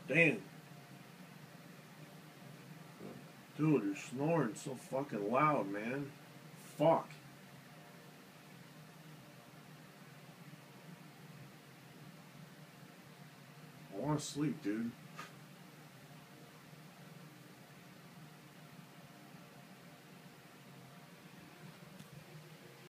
Damn. Dude, you're snoring so fucking loud, man. Fuck. I want to sleep, dude.